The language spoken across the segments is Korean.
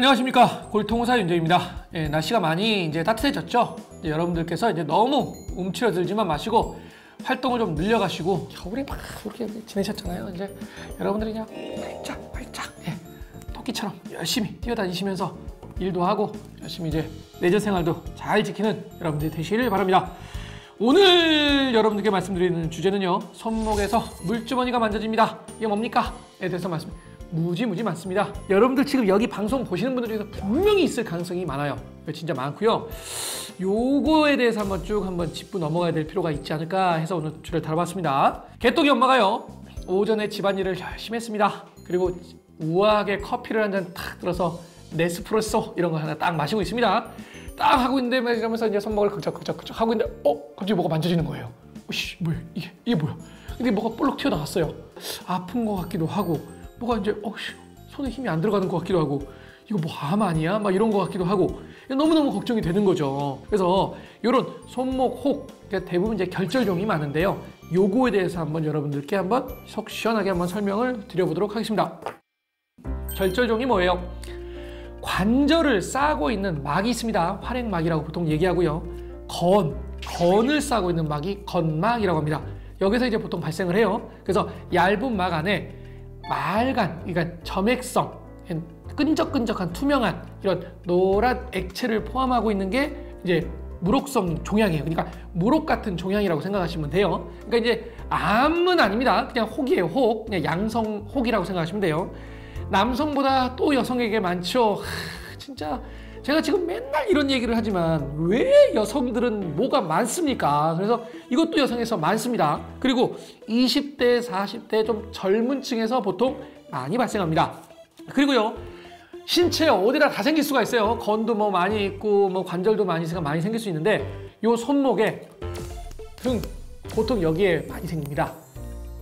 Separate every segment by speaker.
Speaker 1: 안녕하십니까, 골통호사 윤재입니다. 날씨가 많이 이제 따뜻해졌죠. 여러분들께서 이제 너무 움츠러들지만 마시고 활동을 좀 늘려가시고 겨울에 막 이렇게 지내셨잖아요. 이제 여러분들이 그냥 활짝 토끼처럼 열심히 뛰어다니시면서 일도 하고 열심히 이제 레저 생활도 잘 지키는 여러분들이 되시길 바랍니다. 오늘 여러분들께 말씀드리는 주제는요, 손목에서 물주머니가 만져집니다. 이게 뭡니까? 에 대해서 무지 많습니다. 여러분들 지금 여기 방송 보시는 분들 중에서 분명히 있을 가능성이 많아요. 진짜 많고요. 요거에 대해서 한번 짚고 넘어가야 될 필요가 있지 않을까 해서 오늘 주제를 다뤄봤습니다. 개떡이 엄마가요, 오전에 집안일을 열심히 했습니다. 그리고 우아하게 커피를 한 잔 탁 들어서 네스프레소 이런 거 하나 딱 마시고 있습니다. 딱 하고 있는데 이러면서 이제 손목을 긁적긁적 하고 있는데 갑자기 뭐가 만져지는 거예요. 뭐야 이게 뭐야? 근데 뭐가 볼록 튀어나왔어요. 아픈 것 같기도 하고 뭐가 이제 손에 힘이 안 들어가는 것 같기도 하고 이거 뭐 암 아니야? 막 이런 것 같기도 하고 너무너무 걱정이 되는 거죠. 그래서 이런 손목 혹 대부분 이제 결절종이 많은데요. 요거에 대해서 한번 여러분들께 한번 속 시원하게 한번 설명을 드려보도록 하겠습니다. 결절종이 뭐예요? 관절을 싸고 있는 막이 있습니다. 활액막이라고 보통 얘기하고요. 건을 싸고 있는 막이 건막이라고 합니다. 여기서 이제 보통 발생을 해요. 그래서 얇은 막 안에 말간, 그러니까 점액성, 끈적끈적한 투명한 이런 노란 액체를 포함하고 있는 게 이제 무록성 종양이에요. 그러니까 무록 같은 종양이라고 생각하시면 돼요. 그러니까 이제 암은 아닙니다. 그냥 혹이에요. 혹, 그냥 양성 혹이라고 생각하시면 돼요. 남성보다 또 여성에게 많죠. 진짜 제가 지금 맨날 이런 얘기를 하지만 왜 여성들은 뭐가 많습니까? 그래서 이것도 여성에서 많습니다. 그리고 20대, 40대 좀 젊은 층에서 보통 많이 발생합니다. 그리고요, 신체 어디나 다 생길 수가 있어요. 건도 뭐 많이 있고 뭐 관절도 많이 생길 수 있는데 요 손목에 등, 보통 여기에 많이 생깁니다.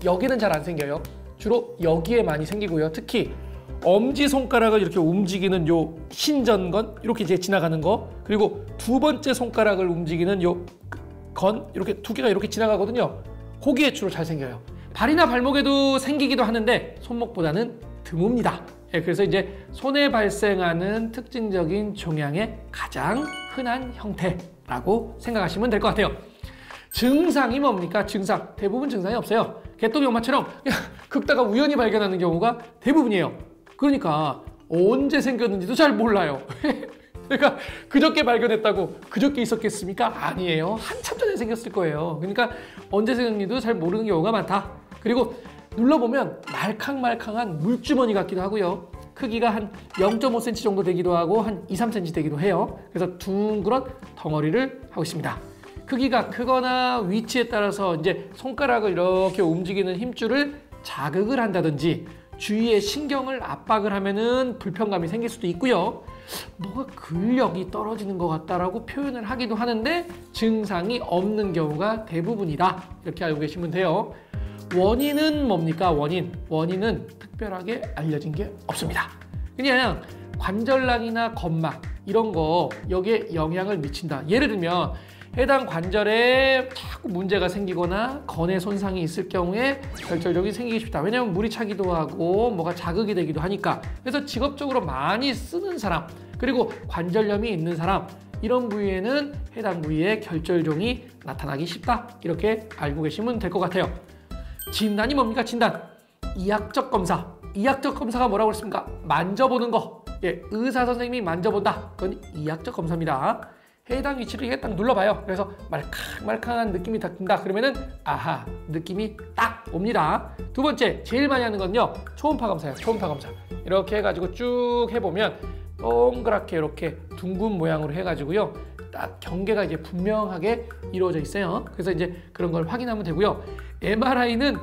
Speaker 1: 여기는 잘 안 생겨요. 주로 여기에 많이 생기고요. 특히 엄지손가락을 이렇게 움직이는 요 신전건, 이렇게 이제 지나가는 거, 그리고 두 번째 손가락을 움직이는 요 건, 이렇게 두 개가 이렇게 지나가거든요. 거기에 주로 잘 생겨요. 발이나 발목에도 생기기도 하는데 손목보다는 드뭅니다. 그래서 이제 손에 발생하는 특징적인 종양의 가장 흔한 형태라고 생각하시면 될 것 같아요. 증상이 뭡니까? 증상. 대부분 증상이 없어요. 개떡이 엄마처럼 그냥 긁다가 우연히 발견하는 경우가 대부분이에요. 그러니까 언제 생겼는지도 잘 몰라요. 그러니까 그저께 발견했다고 그저께 있었겠습니까? 아니에요. 한참 전에 생겼을 거예요. 그러니까 언제 생겼는지도 잘 모르는 경우가 많다. 그리고 눌러보면 말캉말캉한 물주머니 같기도 하고요. 크기가 한 0.5cm 정도 되기도 하고 한 2, 3cm 되기도 해요. 그래서 둥그런 덩어리를 하고 있습니다. 크기가 크거나 위치에 따라서 이제 손가락을 이렇게 움직이는 힘줄을 자극을 한다든지 주위에 신경을 압박을 하면은 불편감이 생길 수도 있고요. 뭐가 근력이 떨어지는 것 같다라고 표현을 하기도 하는데 증상이 없는 경우가 대부분이다. 이렇게 알고 계시면 돼요. 원인은 뭡니까? 원인은 특별하게 알려진 게 없습니다. 그냥 관절낭이나 건막 이런 거 여기에 영향을 미친다. 예를 들면 해당 관절에 자꾸 문제가 생기거나 건에 손상이 있을 경우에 결절종이 생기기 쉽다. 왜냐하면 물이 차기도 하고 뭐가 자극이 되기도 하니까. 그래서 직업적으로 많이 쓰는 사람, 그리고 관절염이 있는 사람, 이런 부위에는 해당 부위에 결절종이 나타나기 쉽다. 이렇게 알고 계시면 될 것 같아요. 진단이 뭡니까? 진단. 이학적 검사. 이학적 검사가 뭐라고 그랬습니까? 만져보는 거. 의사 선생님이 만져본다. 그건 이학적 검사입니다. 해당 위치를 딱 눌러봐요. 그래서 말캉말캉한 느낌이 딱 든다. 그러면은 아하, 느낌이 딱 옵니다. 두 번째, 제일 많이 하는 건요, 초음파 검사예요. 초음파 검사. 이렇게 해가지고 쭉 해보면 동그랗게 이렇게 둥근 모양으로 해가지고요, 딱 경계가 이제 분명하게 이루어져 있어요. 그래서 이제 그런 걸 확인하면 되고요. MRI는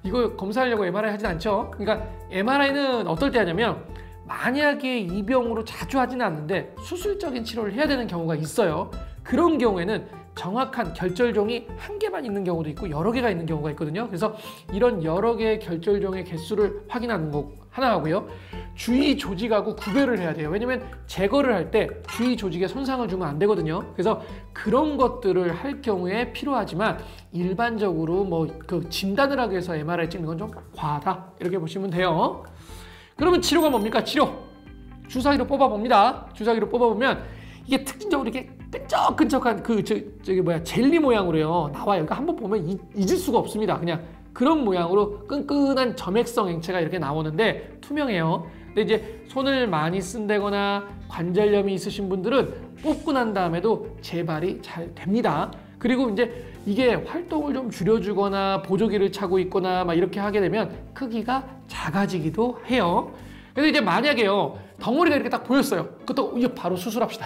Speaker 1: 이거 검사하려고 MRI 하진 않죠. 그러니까 MRI는 어떨 때 하냐면 만약에 이 병으로 자주 하지는 않는데 수술적인 치료를 해야 되는 경우가 있어요. 그런 경우에는 정확한 결절종이 한 개만 있는 경우도 있고 여러 개가 있는 경우가 있거든요. 그래서 이런 여러 개의 결절종의 개수를 확인하는 거 하나 하고요. 주위 조직하고 구별을 해야 돼요. 왜냐면 제거를 할 때 주위 조직에 손상을 주면 안 되거든요. 그래서 그런 것들을 할 경우에 필요하지만 일반적으로 뭐 그 진단을 하기 위해서 MRI 찍는 건 좀 과하다. 이렇게 보시면 돼요. 그러면 치료가 뭡니까? 치료. 주사기로 뽑아봅니다. 주사기로 뽑아보면 이게 특징적으로 이렇게 끈적끈적한 저기 뭐야 젤리 모양으로요 나와요. 그러니까 한번 보면 잊을 수가 없습니다. 그냥 그런 모양으로 끈끈한 점액성 액체가 이렇게 나오는데 투명해요. 근데 이제 손을 많이 쓴다거나 관절염이 있으신 분들은 뽑고 난 다음에도 재발이 잘 됩니다. 그리고 이제 이게 활동을 좀 줄여주거나 보조기를 차고 있거나 막 이렇게 하게 되면 크기가 작아지기도 해요. 그래서 이제 만약에요 덩어리가 이렇게 딱 보였어요. 그것도 이거 바로 수술합시다.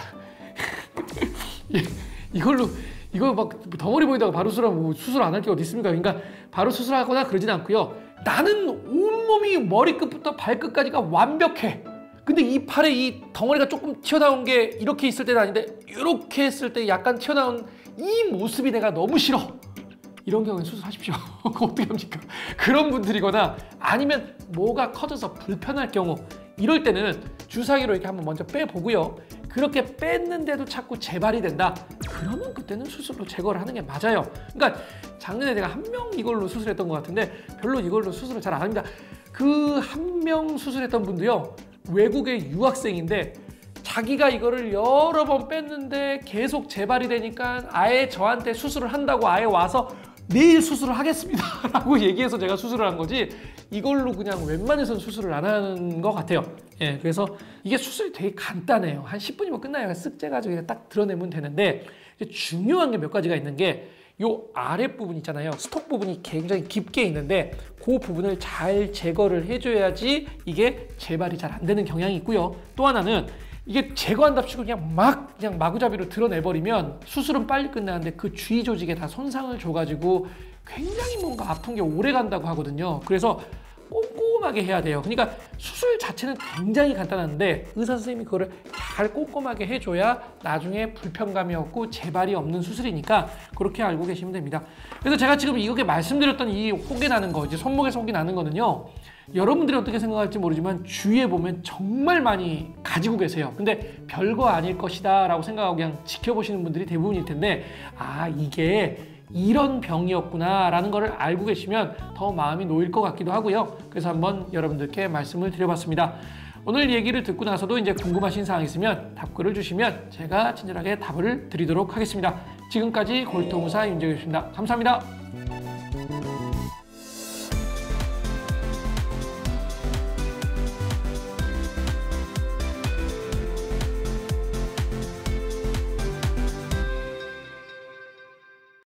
Speaker 1: 이거 막 덩어리 보이다가 바로 수술하면 뭐 수술 안 할 게 어디 있습니까? 그러니까 바로 수술하거나 그러진 않고요. 나는 온몸이 머리끝부터 발끝까지가 완벽해. 근데 이 팔에 이 덩어리가 조금 튀어나온 게 이렇게 있을 때는 아닌데 이렇게 했을 때 약간 튀어나온 이 모습이 내가 너무 싫어. 이런 경우에 수술하십시오. 어떻게 합니까? 그런 분들이거나 아니면 뭐가 커져서 불편할 경우 이럴 때는 주사기로 이렇게 한번 먼저 빼보고요. 그렇게 뺐는데도 자꾸 재발이 된다. 그러면 그때는 수술로 제거를 하는 게 맞아요. 그러니까 작년에 내가 한 명 이걸로 수술했던 것 같은데 별로 이걸로 수술을 잘 안 합니다. 그 한 명 수술했던 분도요. 외국의 유학생인데 자기가 이거를 여러 번 뺐는데 계속 재발이 되니까 아예 저한테 수술을 한다고 아예 와서 내일 수술을 하겠습니다 라고 얘기해서 제가 수술을 한 거지 이걸로 그냥 웬만해서는 수술을 안 하는 것 같아요. 예, 그래서 이게 수술이 되게 간단해요. 한 10분이면 끝나요. 쓱 째가지고 딱 드러내면 되는데 중요한 게 몇 가지가 있는 게 요 아랫부분 있잖아요. 스톡 부분이 굉장히 깊게 있는데 그 부분을 잘 제거를 해줘야지 이게 재발이 잘 안 되는 경향이 있고요. 또 하나는 이게 제거한답시고 그냥 마구잡이로 드러내버리면 수술은 빨리 끝나는데 그 주위 조직에 다 손상을 줘가지고 굉장히 뭔가 아픈 게 오래 간다고 하거든요. 그래서 꼼꼼하게 해야 돼요. 그러니까 수술 자체는 굉장히 간단한데 의사 선생님이 그거를 잘 꼼꼼하게 해줘야 나중에 불편감이 없고 재발이 없는 수술이니까 그렇게 알고 계시면 됩니다. 그래서 제가 지금 이렇게 말씀드렸던 이 혹이 나는 거, 이제 손목에서 혹이 나는 거는요. 여러분들이 어떻게 생각할지 모르지만 주위에 보면 정말 많이 가지고 계세요. 근데 별거 아닐 것이다 라고 생각하고 그냥 지켜보시는 분들이 대부분일 텐데 아 이게 이런 병이었구나 라는 거를 알고 계시면 더 마음이 놓일 것 같기도 하고요. 그래서 한번 여러분들께 말씀을 드려봤습니다. 오늘 얘기를 듣고 나서도 이제 궁금하신 사항 있으면 답글을 주시면 제가 친절하게 답을 드리도록 하겠습니다. 지금까지 골통의사 윤재규였습니다. 감사합니다.